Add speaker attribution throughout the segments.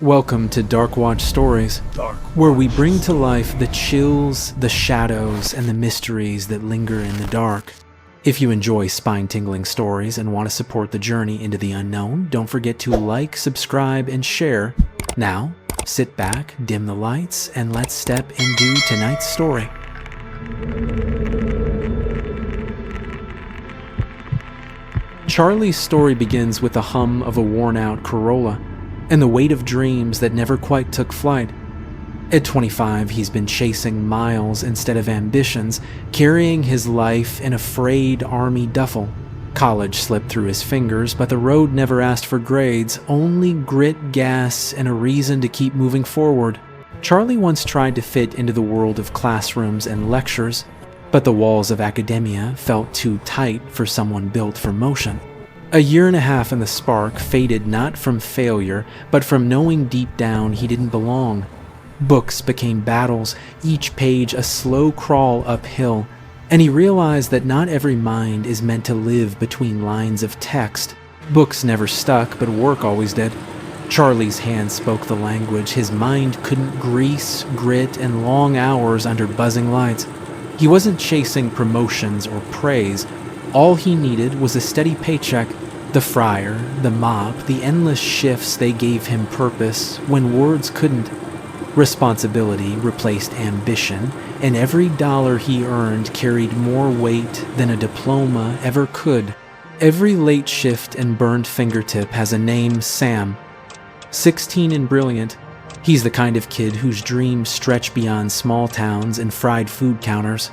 Speaker 1: Welcome to Darkwatch Stories, where we bring to life the chills, the shadows, and the mysteries that linger in the dark. If you enjoy spine-tingling stories and want to support the journey into the unknown, don't forget to like, subscribe, and share. Now, sit back, dim the lights, and let's step into tonight's story. Charlie's story begins with the hum of a worn-out Corolla and the weight of dreams that never quite took flight. At 25, he's been chasing miles instead of ambitions, carrying his life in a frayed army duffel. College slipped through his fingers, but the road never asked for grades, only grit, gas, and a reason to keep moving forward. Charlie once tried to fit into the world of classrooms and lectures, but the walls of academia felt too tight for someone built for motion. A year and a half in the spark faded not from failure, but from knowing deep down he didn't belong. Books became battles, each page a slow crawl uphill, and he realized that not every mind is meant to live between lines of text. Books never stuck, but work always did. Charlie's hands spoke the language his mind couldn't grease, grit, and long hours under buzzing lights. He wasn't chasing promotions or praise. All he needed was a steady paycheck. The friar, the mop, the endless shifts, they gave him purpose when words couldn't. Responsibility replaced ambition, and every dollar he earned carried more weight than a diploma ever could. Every late shift and burned fingertip has a name: Sam. 16 and brilliant, he's the kind of kid whose dreams stretch beyond small towns and fried food counters.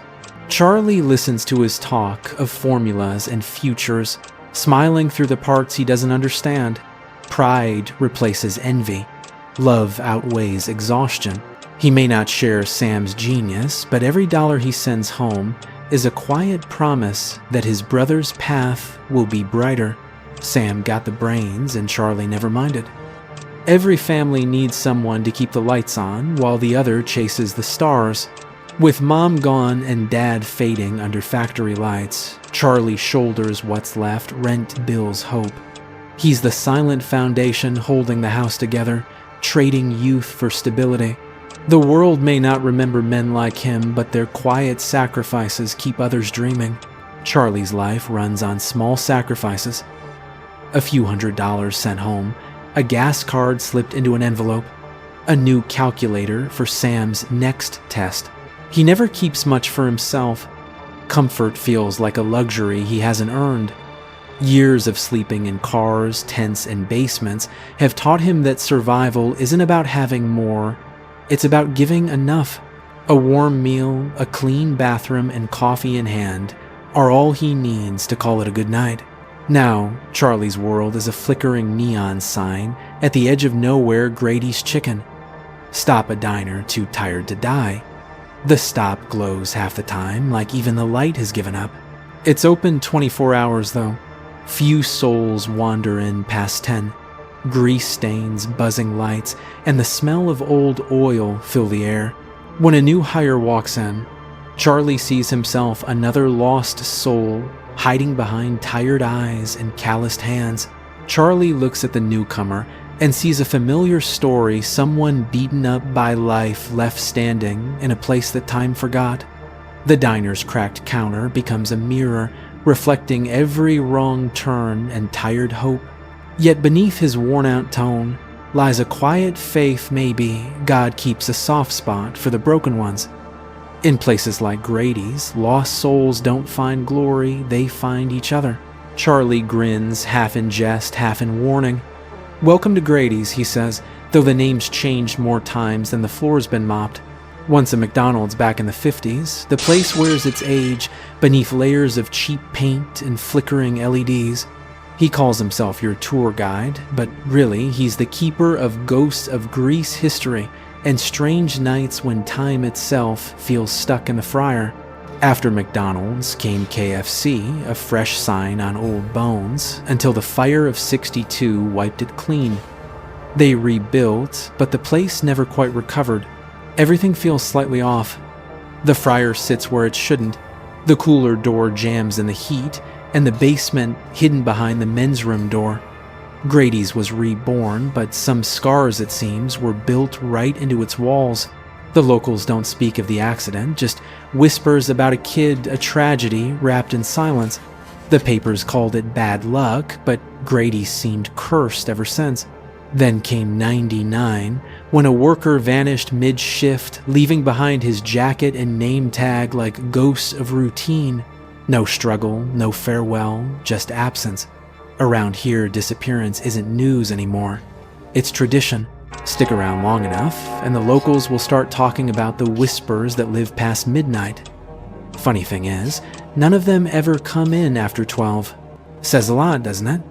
Speaker 1: Charlie listens to his talk of formulas and futures, smiling through the parts he doesn't understand. Pride replaces envy. Love outweighs exhaustion. He may not share Sam's genius, but every dollar he sends home is a quiet promise that his brother's path will be brighter. Sam got the brains, and Charlie never minded. Every family needs someone to keep the lights on, while the other chases the stars. With mom gone and dad fading under factory lights, Charlie shoulders what's left, rent, bills, hope. He's the silent foundation holding the house together, trading youth for stability. The world may not remember men like him, but their quiet sacrifices keep others dreaming. Charlie's life runs on small sacrifices. A few $100s sent home, a gas card slipped into an envelope, a new calculator for Sam's next test. He never keeps much for himself. Comfort feels like a luxury he hasn't earned. Years of sleeping in cars, tents, and basements have taught him that survival isn't about having more, it's about giving enough. A warm meal, a clean bathroom, and coffee in hand are all he needs to call it a good night. Now, Charlie's world is a flickering neon sign at the edge of nowhere. Grady's Chicken. Stop a diner, too tired to die. The stop glows half the time, like even the light has given up. It's open 24 hours, though. Few souls wander in past 10. Grease stains, buzzing lights, and the smell of old oil fill the air. When a new hire walks in, Charlie sees himself another lost soul, hiding behind tired eyes and calloused hands. Charlie looks at the newcomer and sees a familiar story, someone beaten up by life left standing in a place that time forgot. The diner's cracked counter becomes a mirror, reflecting every wrong turn and tired hope. Yet beneath his worn-out tone lies a quiet faith maybe God keeps a soft spot for the broken ones. In places like Grady's, lost souls don't find glory, they find each other. Charlie grins, half in jest, half in warning. "Welcome to Grady's," he says, though the name's changed more times than the floor's been mopped. Once a McDonald's back in the 50s, the place wears its age beneath layers of cheap paint and flickering LEDs. He calls himself your tour guide, but really he's the keeper of ghosts of Greece history and strange nights when time itself feels stuck in the fryer. After McDonald's came KFC, a fresh sign on old bones, until the fire of '62 wiped it clean. They rebuilt, but the place never quite recovered. Everything feels slightly off. The fryer sits where it shouldn't. The cooler door jams in the heat, and the basement hidden behind the men's room door. Grady's was reborn, but some scars, it seems, were built right into its walls. The locals don't speak of the accident, just whispers about a kid, a tragedy wrapped in silence. The papers called it bad luck, but Grady seemed cursed ever since. Then came 99, when a worker vanished mid-shift, leaving behind his jacket and name tag like ghosts of routine. No struggle, no farewell, just absence. Around here, disappearance isn't news anymore. It's tradition. Stick around long enough, and the locals will start talking about the whispers that live past midnight. Funny thing is, none of them ever come in after 12. Says a lot, doesn't it?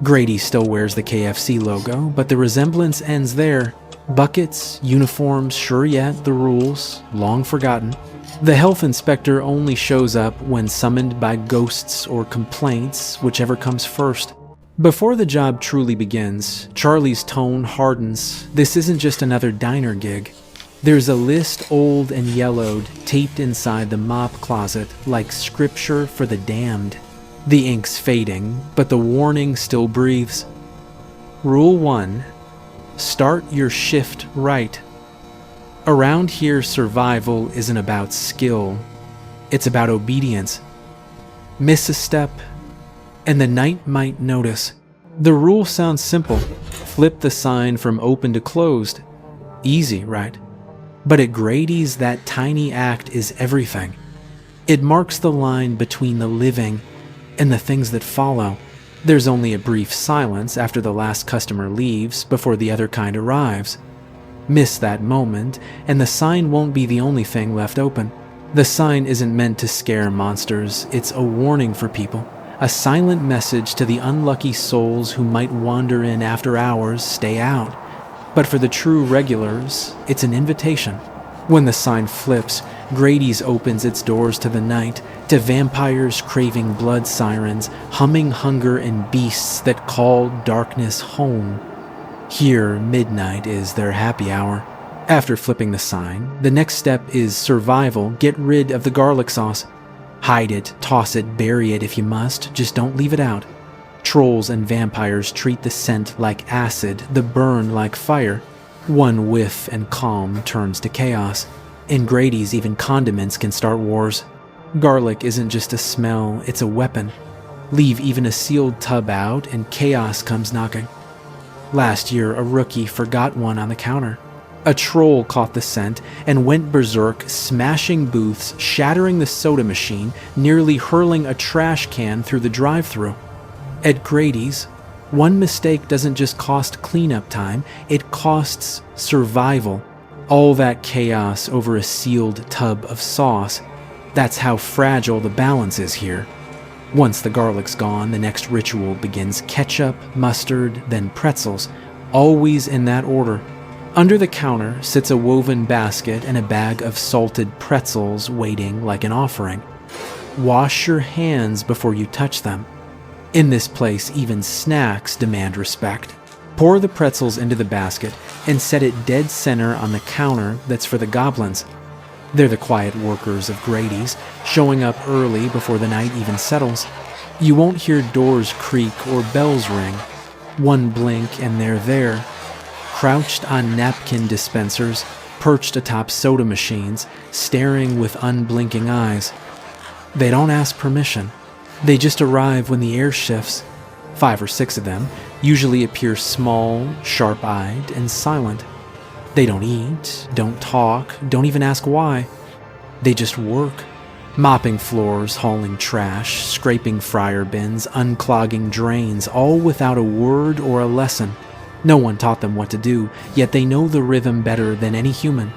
Speaker 1: Grady still wears the KFC logo, but the resemblance ends there. Buckets, uniforms, sure yet, the rules, long forgotten. The health inspector only shows up when summoned by ghosts or complaints, whichever comes first. Before the job truly begins, Charlie's tone hardens. This isn't just another diner gig. There's a list, old and yellowed, taped inside the mop closet like scripture for the damned. The ink's fading, but the warning still breathes. Rule 1. Start your shift right. Around here, survival isn't about skill. It's about obedience. Miss a step, and the night might notice. The rule sounds simple. Flip the sign from open to closed. Easy, right? But at Grady's, that tiny act is everything. It marks the line between the living and the things that follow. There's only a brief silence after the last customer leaves before the other kind arrives. Miss that moment, and the sign won't be the only thing left open. The sign isn't meant to scare monsters, it's a warning for people. A silent message to the unlucky souls who might wander in after hours, stay out. But for the true regulars, it's an invitation. When the sign flips, Grady's opens its doors to the night, to vampires craving blood sirens, humming hunger and beasts that call darkness home. Here, midnight is their happy hour. After flipping the sign, the next step is survival. Get rid of the garlic sauce. Hide it, toss it, bury it if you must, just don't leave it out. Trolls and vampires treat the scent like acid, the burn like fire. One whiff and calm turns to chaos. In Grady's, even condiments can start wars. Garlic isn't just a smell, it's a weapon. Leave even a sealed tub out and chaos comes knocking. Last year, a rookie forgot one on the counter. A troll caught the scent and went berserk, smashing booths, shattering the soda machine, nearly hurling a trash can through the drive-thru. At Grady's, one mistake doesn't just cost cleanup time, it costs survival. All that chaos over a sealed tub of sauce. That's how fragile the balance is here. Once the garlic's gone, the next ritual begins. Ketchup, mustard, then pretzels, always in that order. Under the counter sits a woven basket and a bag of salted pretzels waiting like an offering. Wash your hands before you touch them. In this place, even snacks demand respect. Pour the pretzels into the basket and set it dead center on the counter that's for the goblins. They're the quiet workers of Grady's, showing up early before the night even settles. You won't hear doors creak or bells ring. One blink and they're there. Crouched on napkin dispensers, perched atop soda machines, staring with unblinking eyes. They don't ask permission. They just arrive when the air shifts. 5 or 6 of them usually appear small, sharp-eyed, and silent. They don't eat, don't talk, don't even ask why. They just work. Mopping floors, hauling trash, scraping fryer bins, unclogging drains, all without a word or a lesson. No one taught them what to do, yet they know the rhythm better than any human.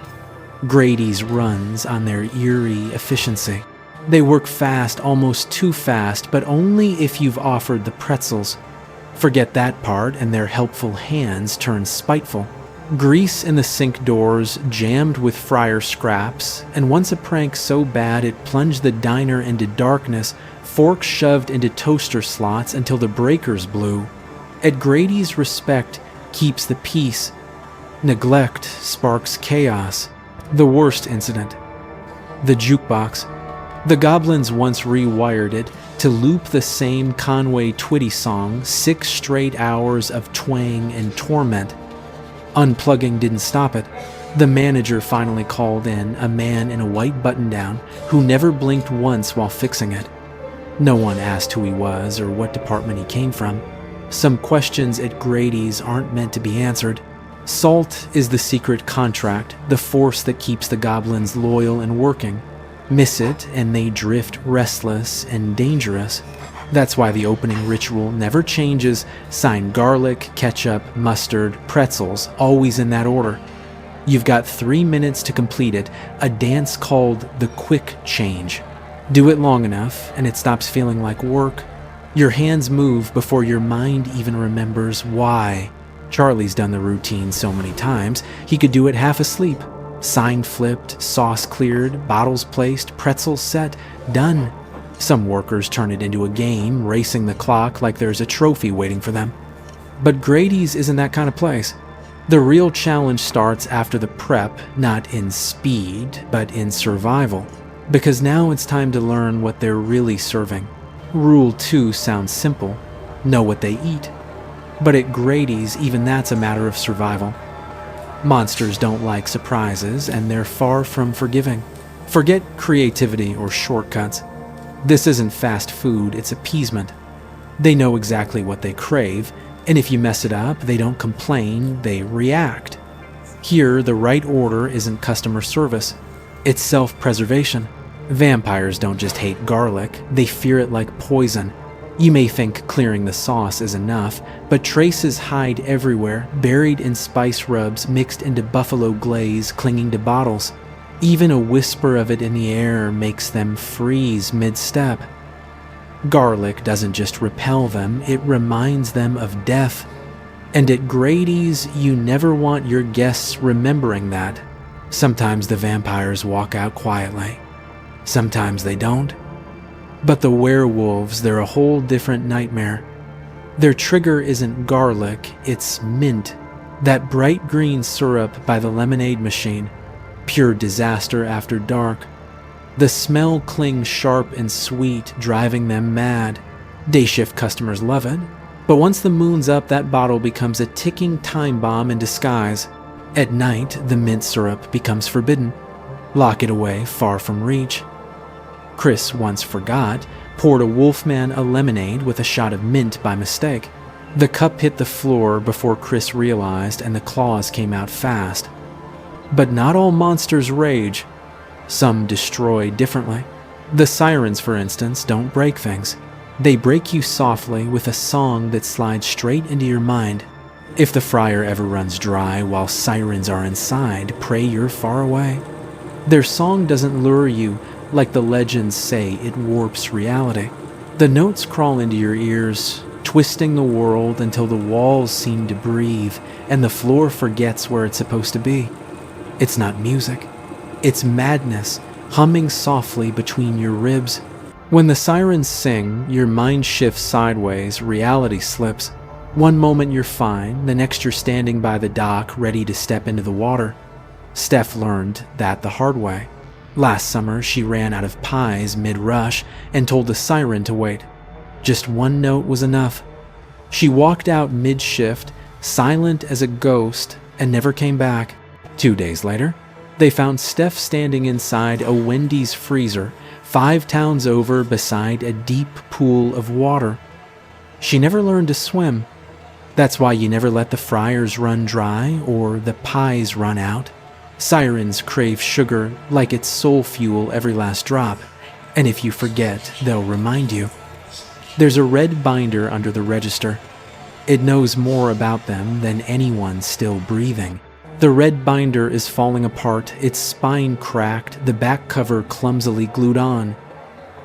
Speaker 1: Grady's runs on their eerie efficiency. They work fast, almost too fast, but only if you've offered the pretzels. Forget that part and their helpful hands turn spiteful. Grease in the sink doors, jammed with fryer scraps, and once a prank so bad it plunged the diner into darkness, forks shoved into toaster slots until the breakers blew. At Grady's, respect keeps the peace. Neglect sparks chaos. The worst incident. The jukebox. The goblins once rewired it to loop the same Conway Twitty song 6 straight hours of twang and torment. Unplugging didn't stop it. The manager finally called in, a man in a white button-down who never blinked once while fixing it. No one asked who he was or what department he came from. Some questions at Grady's aren't meant to be answered. Salt is the secret contract, the force that keeps the goblins loyal and working. Miss it, and they drift restless and dangerous. That's why the opening ritual never changes. Sign garlic, ketchup, mustard, pretzels, always in that order. You've got 3 minutes to complete it, a dance called the quick change. Do it long enough, and it stops feeling like work. Your hands move before your mind even remembers why. Charlie's done the routine so many times, he could do it half asleep. Sign flipped, sauce cleared, bottles placed, pretzels set, done. Some workers turn it into a game, racing the clock like there's a trophy waiting for them. But Grady's isn't that kind of place. The real challenge starts after the prep, not in speed, but in survival. Because now it's time to learn what they're really serving. Rule 2 sounds simple. Know what they eat. But at Grady's, even that's a matter of survival. Monsters don't like surprises, and they're far from forgiving. Forget creativity or shortcuts. This isn't fast food, it's appeasement. They know exactly what they crave, and if you mess it up, they don't complain, they react. Here, the right order isn't customer service, it's self-preservation. Vampires don't just hate garlic, they fear it like poison. You may think clearing the sauce is enough, but traces hide everywhere, buried in spice rubs mixed into buffalo glaze clinging to bottles. Even a whisper of it in the air makes them freeze mid-step. Garlic doesn't just repel them, it reminds them of death. And at Grady's, you never want your guests remembering that. Sometimes the vampires walk out quietly. Sometimes they don't. But the werewolves, they're a whole different nightmare. Their trigger isn't garlic, it's mint. That bright green syrup by the lemonade machine. Pure disaster after dark. The smell clings sharp and sweet, driving them mad. Day shift customers love it. But once the moon's up, that bottle becomes a ticking time bomb in disguise. At night, the mint syrup becomes forbidden. Lock it away, far from reach. Chris once forgot, poured a Wolfman a lemonade with a shot of mint by mistake. The cup hit the floor before Chris realized, and the claws came out fast. But not all monsters rage. Some destroy differently. The sirens, for instance, don't break things. They break you softly with a song that slides straight into your mind. If the fryer ever runs dry while sirens are inside, pray you're far away. Their song doesn't lure you. Like the legends say, it warps reality. The notes crawl into your ears, twisting the world until the walls seem to breathe and the floor forgets where it's supposed to be. It's not music. It's madness, humming softly between your ribs. When the sirens sing, your mind shifts sideways, reality slips. One moment you're fine, the next you're standing by the dock ready to step into the water. Steph learned that the hard way. Last summer, she ran out of pies mid-rush and told the siren to wait. Just one note was enough. She walked out mid-shift, silent as a ghost, and never came back. 2 days later, they found Steph standing inside a Wendy's freezer, 5 towns over beside a deep pool of water. She never learned to swim. That's why you never let the fryers run dry or the pies run out. Sirens crave sugar like it's soul fuel every last drop, and if you forget, they'll remind you. There's a red binder under the register. It knows more about them than anyone still breathing. The red binder is falling apart, its spine cracked, the back cover clumsily glued on.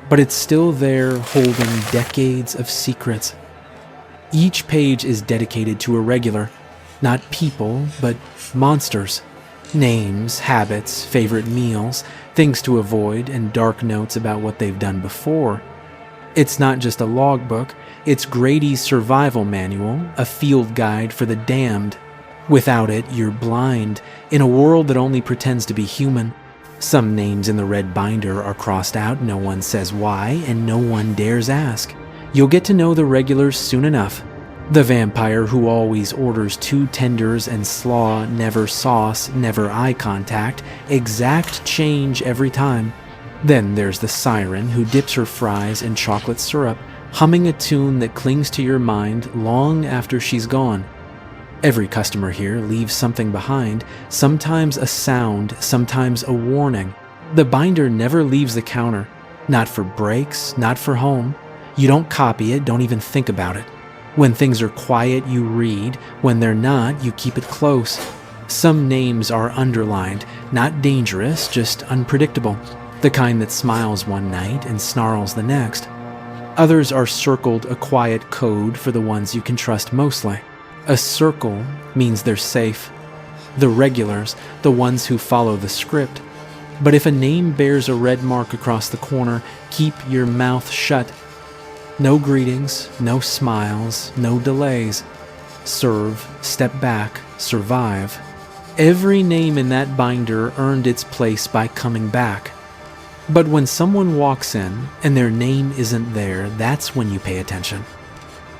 Speaker 1: But it's still there, holding decades of secrets. Each page is dedicated to a regular, not people, but monsters. Names, habits, favorite meals, things to avoid, and dark notes about what they've done before. It's not just a logbook, it's Grady's survival manual, a field guide for the damned. Without it, you're blind, in a world that only pretends to be human. Some names in the red binder are crossed out, no one says why, and no one dares ask. You'll get to know the regulars soon enough. The vampire who always orders 2 tenders and slaw, never sauce, never eye contact, exact change every time. Then there's the siren who dips her fries in chocolate syrup, humming a tune that clings to your mind long after she's gone. Every customer here leaves something behind, sometimes a sound, sometimes a warning. The binder never leaves the counter, not for breaks, not for home. You don't copy it, don't even think about it. When things are quiet, you read. When they're not, you keep it close. Some names are underlined, not dangerous, just unpredictable. The kind that smiles one night and snarls the next. Others are circled a quiet code for the ones you can trust mostly. A circle means they're safe. The regulars, the ones who follow the script. But if a name bears a red mark across the corner, keep your mouth shut. No greetings, no smiles, no delays. Serve, step back, survive. Every name in that binder earned its place by coming back. But when someone walks in and their name isn't there, that's when you pay attention.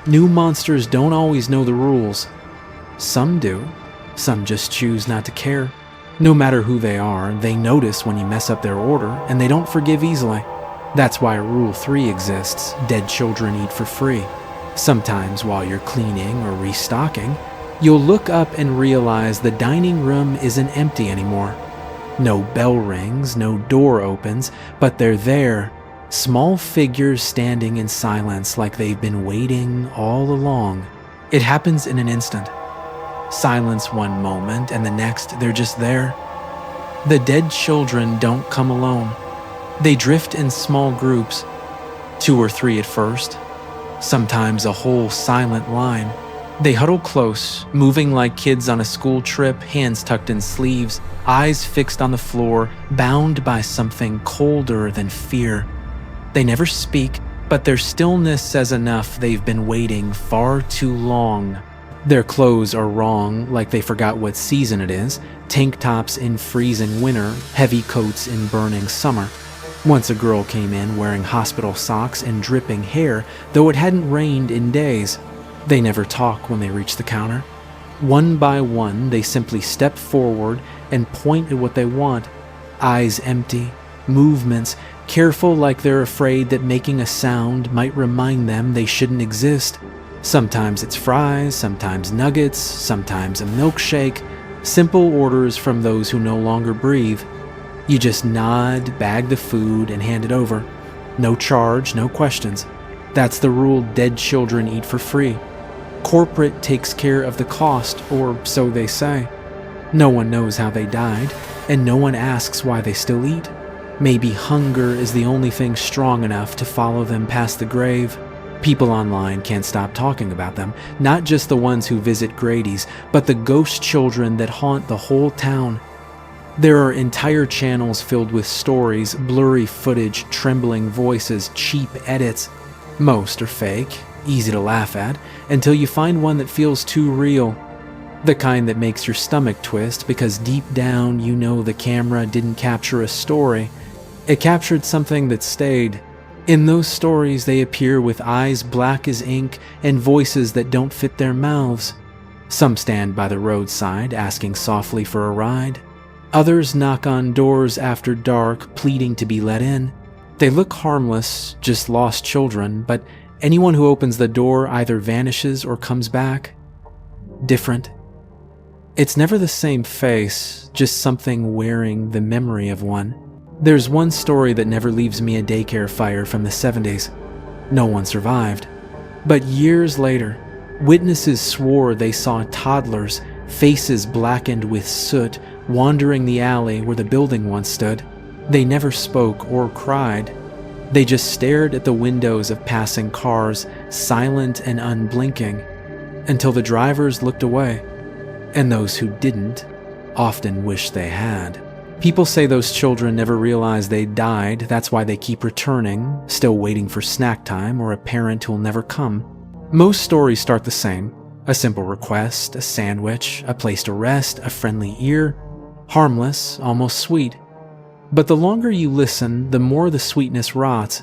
Speaker 1: New monsters don't always know the rules. Some do. Some just choose not to care. No matter who they are, they notice when you mess up their order, and they don't forgive easily. That's why Rule 3 exists: dead children eat for free. Sometimes while you're cleaning or restocking, you'll look up and realize the dining room isn't empty anymore. No bell rings, no door opens, but they're there. Small figures standing in silence like they've been waiting all along. It happens in an instant. Silence one moment, and the next they're just there. The dead children don't come alone. They drift in small groups, 2 or 3 at first, sometimes a whole silent line. They huddle close, moving like kids on a school trip, hands tucked in sleeves, eyes fixed on the floor, bound by something colder than fear. They never speak, but their stillness says enough. They've been waiting far too long. Their clothes are wrong, like they forgot what season it is. Tank tops in freezing winter, heavy coats in burning summer. Once a girl came in wearing hospital socks and dripping hair, though it hadn't rained in days. They never talk when they reach the counter. One by one, they simply step forward and point at what they want. Eyes empty, movements careful like they're afraid that making a sound might remind them they shouldn't exist. Sometimes it's fries, sometimes nuggets, sometimes a milkshake. Simple orders from those who no longer breathe. You just nod, bag the food, and hand it over. No charge, no questions. That's the rule: dead children eat for free. Corporate takes care of the cost, or so they say. No one knows how they died, and no one asks why they still eat. Maybe hunger is the only thing strong enough to follow them past the grave. People online can't stop talking about them, not just the ones who visit Grady's, but the ghost children that haunt the whole town. There are entire channels filled with stories, blurry footage, trembling voices, cheap edits. Most are fake, easy to laugh at, until you find one that feels too real. The kind that makes your stomach twist because deep down you know the camera didn't capture a story. It captured something that stayed. In those stories, they appear with eyes black as ink and voices that don't fit their mouths. Some stand by the roadside asking softly for a ride. Others knock on doors after dark, pleading to be let in. They look harmless, just lost children, but anyone who opens the door either vanishes or comes back. Different. It's never the same face, just something wearing the memory of one. There's one story that never leaves me: a daycare fire from the 70s. No one survived. But years later, witnesses swore they saw toddlers, faces blackened with soot, wandering the alley where the building once stood. They never spoke or cried. They just stared at the windows of passing cars, silent and unblinking, until the drivers looked away. And those who didn't often wished they had. People say those children never realized they died. That's why they keep returning, still waiting for snack time or a parent who'll never come. Most stories start the same: a simple request, a sandwich, a place to rest, a friendly ear. Harmless, almost sweet. But the longer you listen, the more the sweetness rots.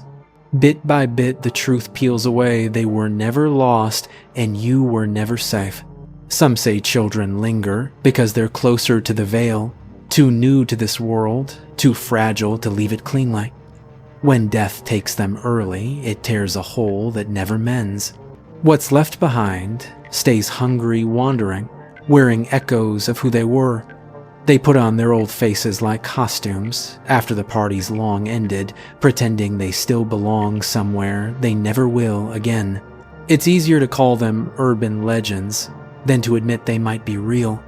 Speaker 1: Bit by bit, the truth peels away. They were never lost, and you were never safe. Some say children linger because they're closer to the veil, too new to this world, too fragile to leave it cleanly. When death takes them early, it tears a hole that never mends. What's left behind stays hungry, wandering, wearing echoes of who they were. They put on their old faces like costumes after the party's long ended, pretending they still belong somewhere they never will again. It's easier to call them urban legends than to admit they might be real.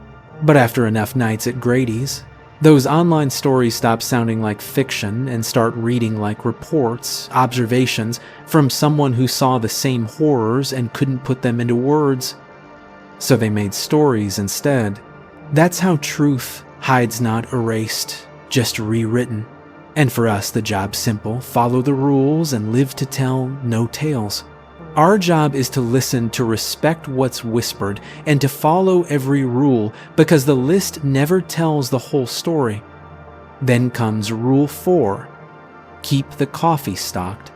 Speaker 1: But after enough nights at Grady's, those online stories stop sounding like fiction and start reading like reports, observations from someone who saw the same horrors and couldn't put them into words. So they made stories instead. That's how truth hides not erased, just rewritten. And for us, the job's simple: follow the rules and live to tell no tales. Our job is to listen, to respect what's whispered, and to follow every rule, because the list never tells the whole story. Then comes Rule 4. Keep the coffee stocked.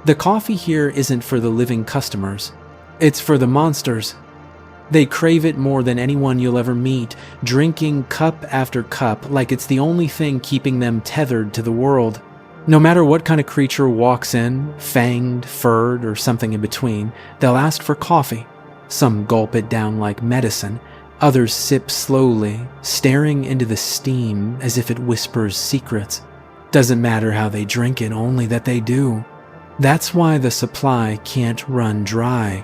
Speaker 1: The coffee here isn't for the living customers. It's for the monsters. They crave it more than anyone you'll ever meet, drinking cup after cup like it's the only thing keeping them tethered to the world. No matter what kind of creature walks in, fanged, furred, or something in between, they'll ask for coffee. Some gulp it down like medicine, others sip slowly, staring into the steam as if it whispers secrets. Doesn't matter how they drink it, only that they do. That's why the supply can't run dry.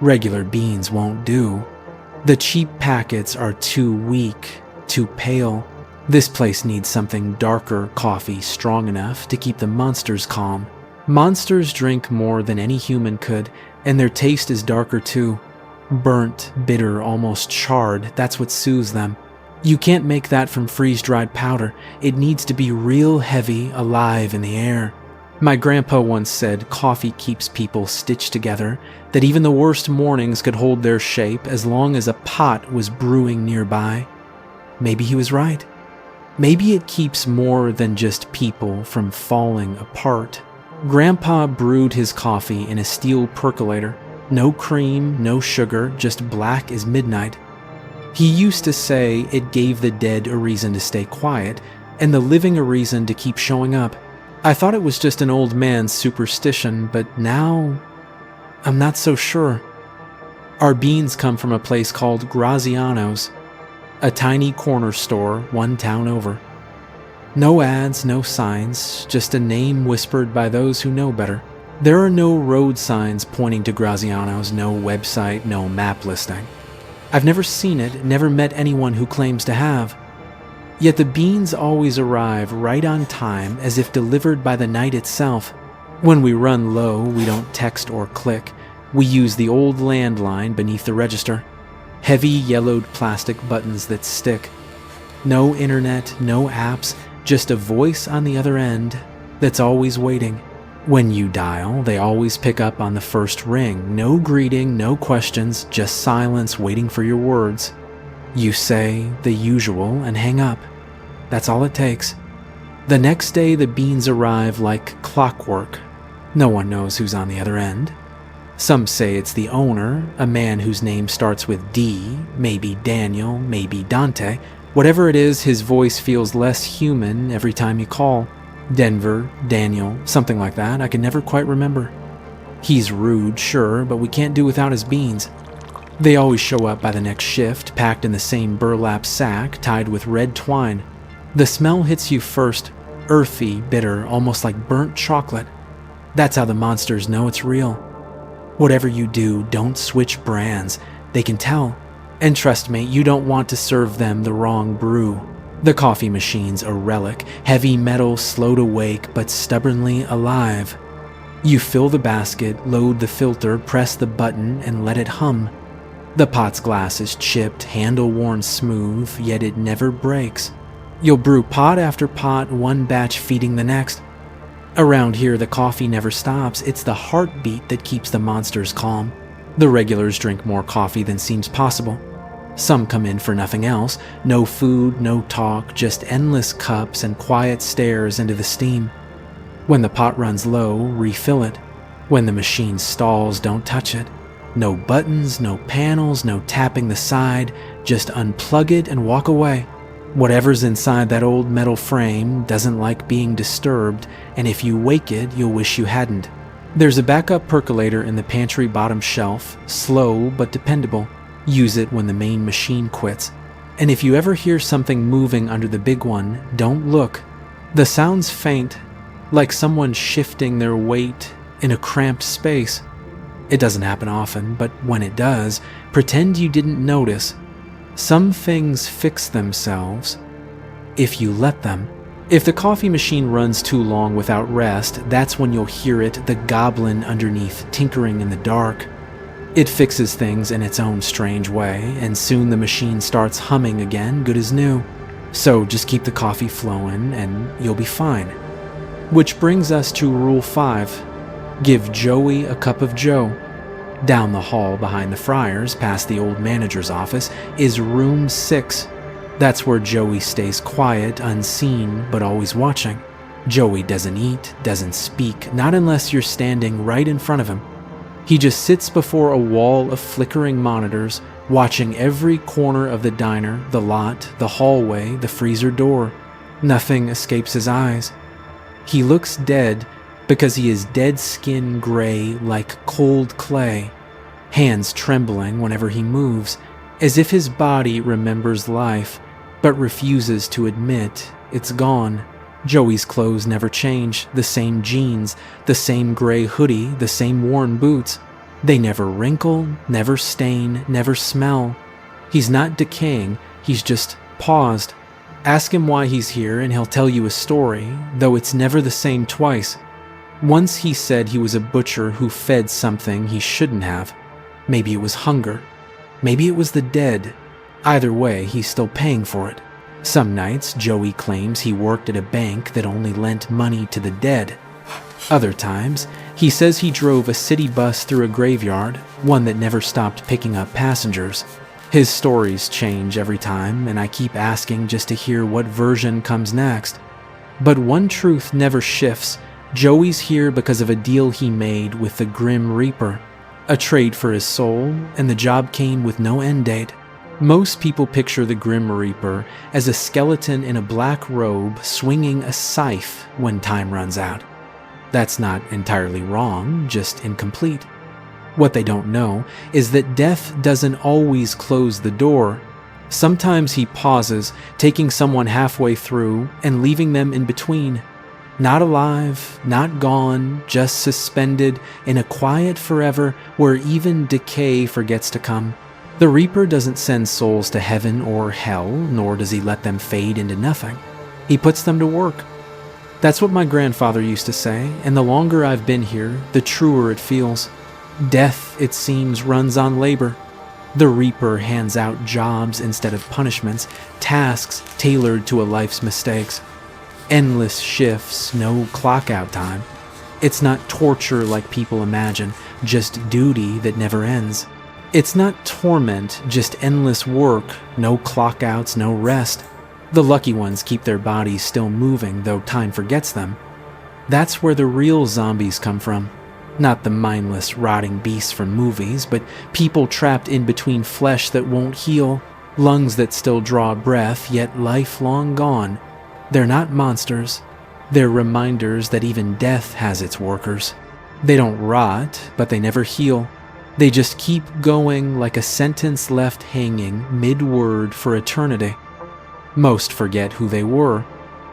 Speaker 1: Regular beans won't do. The cheap packets are too weak, too pale. This place needs something darker coffee, strong enough to keep the monsters calm. Monsters drink more than any human could, and their taste is darker too. Burnt, bitter, almost charred, that's what soothes them. You can't make that from freeze-dried powder. It needs to be real heavy, alive in the air. My grandpa once said coffee keeps people stitched together, that even the worst mornings could hold their shape as long as a pot was brewing nearby. Maybe he was right. Maybe it keeps more than just people from falling apart. Grandpa brewed his coffee in a steel percolator. No cream, no sugar, just black as midnight. He used to say it gave the dead a reason to stay quiet, and the living a reason to keep showing up. I thought it was just an old man's superstition, but now I'm not so sure. Our beans come from a place called Graziano's, a tiny corner store 1 town over. No ads, no signs, just a name whispered by those who know better. There are no road signs pointing to Graziano's, no website, no map listing. I've never seen it, never met anyone who claims to have. Yet the beans always arrive right on time, as if delivered by the night itself. When we run low, we don't text or click. We use the old landline beneath the register. Heavy yellowed plastic buttons that stick. No internet, no apps, just a voice on the other end that's always waiting. When you dial, they always pick up on the first ring. No greeting, no questions, just silence waiting for your words. You say the usual and hang up. That's all it takes. The next day, the beans arrive like clockwork. No one knows who's on the other end. Some say it's the owner, a man whose name starts with D, maybe Daniel, maybe Dante. Whatever it is, his voice feels less human every time you call. Denver, Daniel, something like that. I can never quite remember. He's rude, sure, but we can't do without his beans. They always show up by the next shift, packed in the same burlap sack, tied with red twine. The smell hits you first, earthy, bitter, almost like burnt chocolate. That's how the monsters know it's real. Whatever you do, don't switch brands. They can tell. And trust me, you don't want to serve them the wrong brew. The coffee machine's a relic, heavy metal, slow to wake, but stubbornly alive. You fill the basket, load the filter, press the button, and let it hum. The pot's glass is chipped, handle worn smooth, yet it never breaks. You'll brew pot after pot, one batch feeding the next. Around here, the coffee never stops. It's the heartbeat that keeps the monsters calm. The regulars drink more coffee than seems possible. Some come in for nothing else, no food, no talk, just endless cups and quiet stares into the steam. When the pot runs low, refill it. When the machine stalls, don't touch it. No buttons, no panels, no tapping the side, just unplug it and walk away. Whatever's inside that old metal frame doesn't like being disturbed, and if you wake it, you'll wish you hadn't. There's a backup percolator in the pantry bottom shelf, slow but dependable. Use it when the main machine quits. And if you ever hear something moving under the big one, don't look. The sound's faint, like someone shifting their weight in a cramped space. It doesn't happen often, but when it does, pretend you didn't notice. Some things fix themselves if you let them. If the coffee machine runs too long without rest, that's when you'll hear it, the goblin underneath tinkering in the dark. It fixes things in its own strange way, and soon the machine starts humming again, good as new. So just keep the coffee flowing and you'll be fine. Which brings us to Rule 5. Give Joey a cup of joe. Down the hall behind the Friars, past the old manager's office, is room 6. That's where Joey stays quiet, unseen, but always watching. Joey doesn't eat, doesn't speak, not unless you're standing right in front of him. He just sits before a wall of flickering monitors, watching every corner of the diner, the lot, the hallway, the freezer door. Nothing escapes his eyes. He looks dead because he is dead skin gray like cold clay, hands trembling whenever he moves, as if his body remembers life, but refuses to admit it's gone. Joey's clothes never change, the same jeans, the same gray hoodie, the same worn boots. They never wrinkle, never stain, never smell. He's not decaying, he's just paused. Ask him why he's here and he'll tell you a story, though it's never the same twice. Once he said he was a butcher who fed something he shouldn't have. Maybe it was hunger. Maybe it was the dead. Either way, he's still paying for it. Some nights, Joey claims he worked at a bank that only lent money to the dead. Other times, he says he drove a city bus through a graveyard, one that never stopped picking up passengers. His stories change every time, and I keep asking just to hear what version comes next. But one truth never shifts. Joey's here because of a deal he made with the Grim Reaper. A trade for his soul, and the job came with no end date. Most people picture the Grim Reaper as a skeleton in a black robe swinging a scythe when time runs out. That's not entirely wrong, just incomplete. What they don't know is that death doesn't always close the door. Sometimes he pauses, taking someone halfway through and leaving them in between. Not alive, not gone, just suspended in a quiet forever where even decay forgets to come. The Reaper doesn't send souls to heaven or hell, nor does he let them fade into nothing. He puts them to work. That's what my grandfather used to say, and the longer I've been here, the truer it feels. Death, it seems, runs on labor. The Reaper hands out jobs instead of punishments, tasks tailored to a life's mistakes. Endless shifts, no clock-out time. It's not torture like people imagine, just duty that never ends. It's not torment, just endless work, no clock-outs, no rest. The lucky ones keep their bodies still moving, though time forgets them. That's where the real zombies come from. Not the mindless, rotting beasts from movies, but people trapped in between flesh that won't heal, lungs that still draw breath, yet life long gone. They're not monsters. They're reminders that even death has its workers. They don't rot, but they never heal. They just keep going like a sentence left hanging mid-word for eternity. Most forget who they were.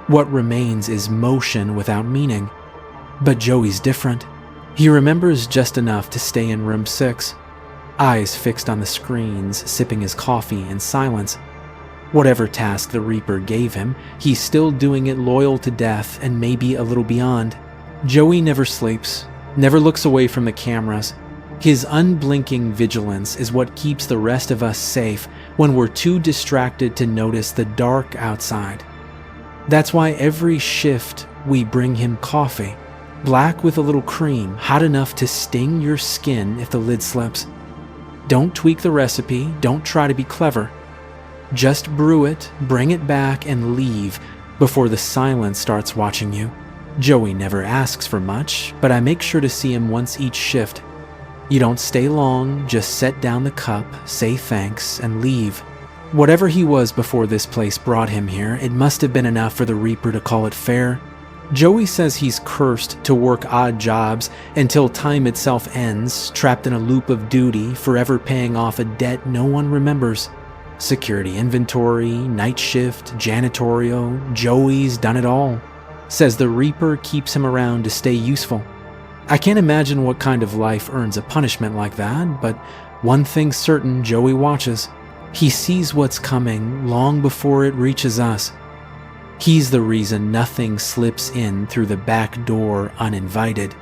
Speaker 1: What remains is motion without meaning. But Joey's different. He remembers just enough to stay in room 6, eyes fixed on the screens, sipping his coffee in silence. Whatever task the Reaper gave him, he's still doing it loyal to death and maybe a little beyond. Joey never sleeps, never looks away from the cameras. His unblinking vigilance is what keeps the rest of us safe when we're too distracted to notice the dark outside. That's why every shift we bring him coffee, black with a little cream, hot enough to sting your skin if the lid slips. Don't tweak the recipe, don't try to be clever. Just brew it, bring it back, and leave before the silence starts watching you. Joey never asks for much, but I make sure to see him once each shift. You don't stay long, just set down the cup, say thanks, and leave. Whatever he was before this place brought him here, it must have been enough for the Reaper to call it fair. Joey says he's cursed to work odd jobs until time itself ends, trapped in a loop of duty, forever paying off a debt no one remembers. Security inventory, night shift, janitorial, Joey's done it all. Says the Reaper keeps him around to stay useful. I can't imagine what kind of life earns a punishment like that, but one thing's certain Joey watches. He sees what's coming long before it reaches us. He's the reason nothing slips in through the back door uninvited.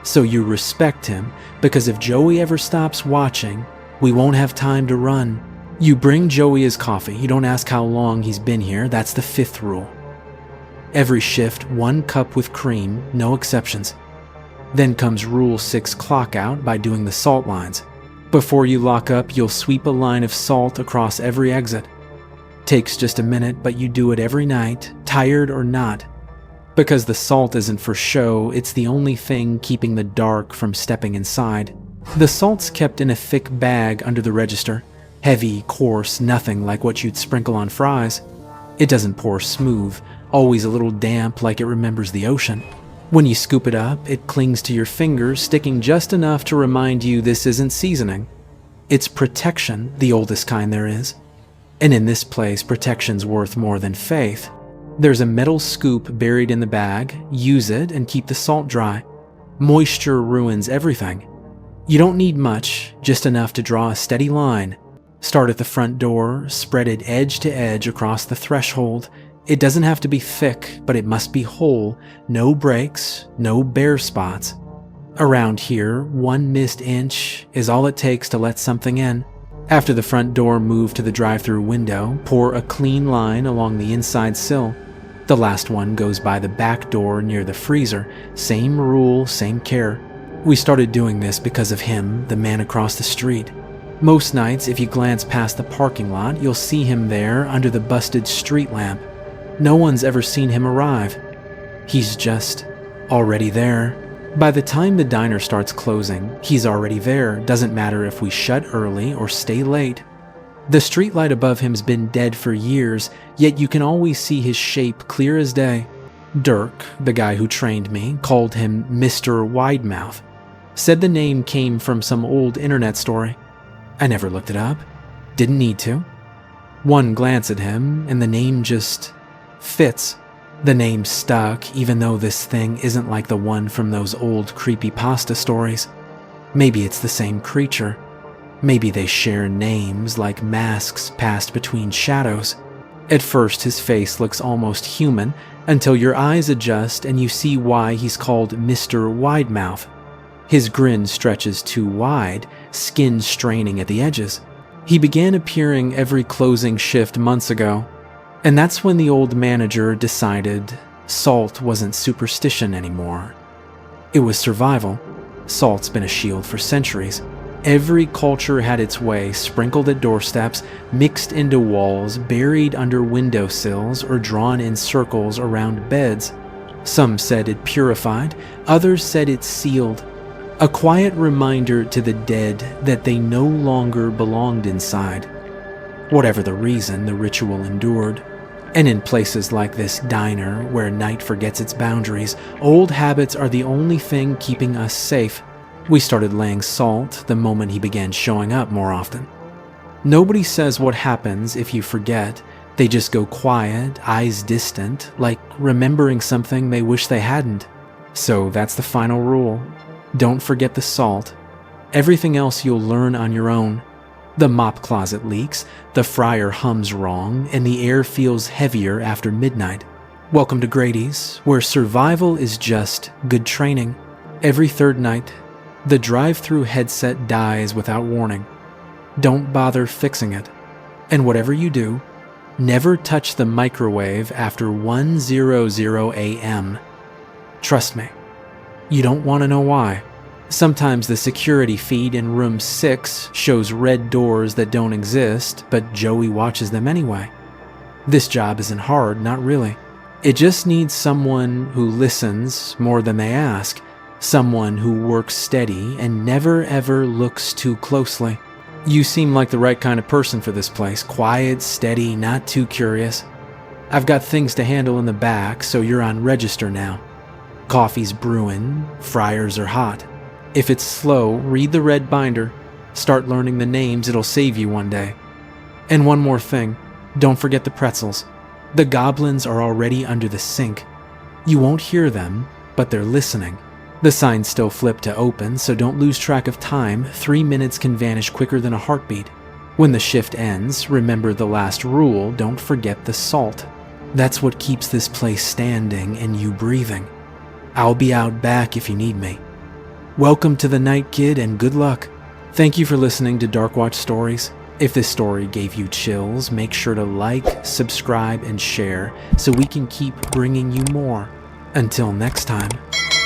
Speaker 1: So you respect him, because if Joey ever stops watching, we won't have time to run. You bring Joey his coffee. You don't ask how long he's been here. That's the 5th rule. Every shift, 1 cup with cream, no exceptions. Then comes Rule 6 clock out by doing the salt lines. Before you lock up, you'll sweep a line of salt across every exit. Takes just a minute, but you do it every night, tired or not. Because the salt isn't for show, it's the only thing keeping the dark from stepping inside. The salt's kept in a thick bag under the register. Heavy, coarse, nothing like what you'd sprinkle on fries. It doesn't pour smooth, always a little damp like it remembers the ocean. When you scoop it up, it clings to your fingers, sticking just enough to remind you this isn't seasoning. It's protection, the oldest kind there is. And in this place, protection's worth more than faith. There's a metal scoop buried in the bag. Use it and keep the salt dry. Moisture ruins everything. You don't need much, just enough to draw a steady line. Start at the front door, spread it edge to edge across the threshold. It doesn't have to be thick, but it must be whole. No breaks, no bare spots. Around here, 1 missed inch is all it takes to let something in. After the front door, move to the drive-through window, pour a clean line along the inside sill. The last one goes by the back door near the freezer. Same rule, same care. We started doing this because of him, the man across the street. Most nights, if you glance past the parking lot, you'll see him there under the busted street lamp. No one's ever seen him arrive. He's just already there. By the time the diner starts closing, he's already there. Doesn't matter if we shut early or stay late. The streetlight above him's been dead for years, yet you can always see his shape clear as day. Dirk, the guy who trained me, called him Mr. Widemouth. Said the name came from some old internet story. I never looked it up. Didn't need to. One glance at him, and the name just fits. The name stuck, even though this thing isn't like the one from those old creepypasta stories. Maybe it's the same creature. Maybe they share names like masks passed between shadows. At first, his face looks almost human, until your eyes adjust and you see why he's called Mr. Widemouth. His grin stretches too wide, skin straining at the edges. He began appearing every closing shift months ago, and that's when the old manager decided salt wasn't superstition anymore. It was survival. Salt's been a shield for centuries. Every culture had its way, sprinkled at doorsteps, mixed into walls, buried under windowsills, or drawn in circles around beds. Some said it purified, others said it sealed. A quiet reminder to the dead that they no longer belonged inside. Whatever the reason, the ritual endured. And in places like this diner, where night forgets its boundaries, old habits are the only thing keeping us safe. We started laying salt the moment he began showing up more often. Nobody says what happens if you forget. They just go quiet, eyes distant, like remembering something they wish they hadn't. So that's the final rule. Don't forget the salt. Everything else you'll learn on your own. The mop closet leaks, the fryer hums wrong, and the air feels heavier after midnight. Welcome to Grady's, where survival is just good training. Every third night, the drive-through headset dies without warning. Don't bother fixing it. And whatever you do, never touch the microwave after 1:00 a.m. Trust me, you don't want to know why. Sometimes the security feed in room 6 shows red doors that don't exist, but Joey watches them anyway. This job isn't hard, not really. It just needs someone who listens more than they ask, someone who works steady and never ever looks too closely. You seem like the right kind of person for this place. Quiet, steady, not too curious. I've got things to handle in the back, so you're on register now. Coffee's brewing, fryers are hot. If it's slow, read the red binder. Start learning the names, it'll save you one day. And one more thing, don't forget the pretzels. The goblins are already under the sink. You won't hear them, but they're listening. The signs still flip to open, so don't lose track of time. 3 minutes can vanish quicker than a heartbeat. When the shift ends, remember the last rule, don't forget the salt. That's what keeps this place standing and you breathing. I'll be out back if you need me. Welcome to the night, kid, and good luck. Thank you for listening to Darkwatch Stories. If this story gave you chills, make sure to like, subscribe, and share so we can keep bringing you more. Until next time,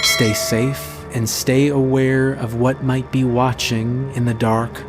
Speaker 1: stay safe and stay aware of what might be watching in the dark